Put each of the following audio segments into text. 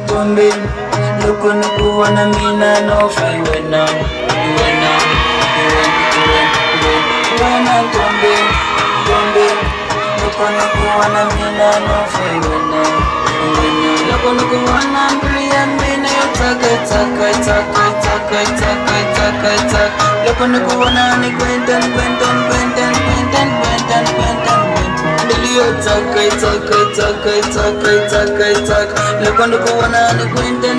Tombe, loko nakuona mina no fai wena, wena, wena, tombe, tombe, loko nakuona mina no fai wena, wena, loko nakuona Brian mina yo taka, loko nakuona ni Quentin, Bilio taka, loko nakuona ni Quentin,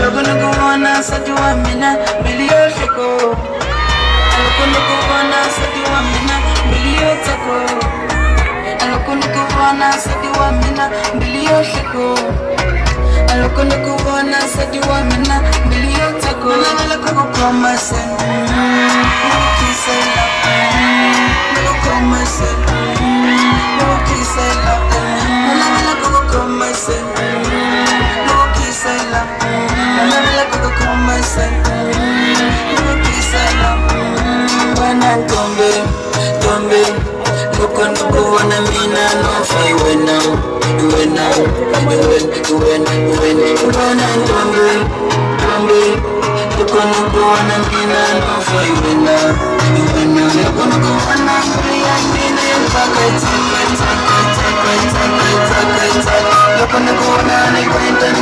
loko nakuona sajua mina bilio shiko, loko nakuona sajua mina bilio tako, loko nakuona sajua mina bilio shiko, loko nakuona sajua mina bilio tako, loko promise Kuona mina no fai wena, wena, kuona mina no fai wena, kuona Brian mina yo taka, kuona ni Quentin,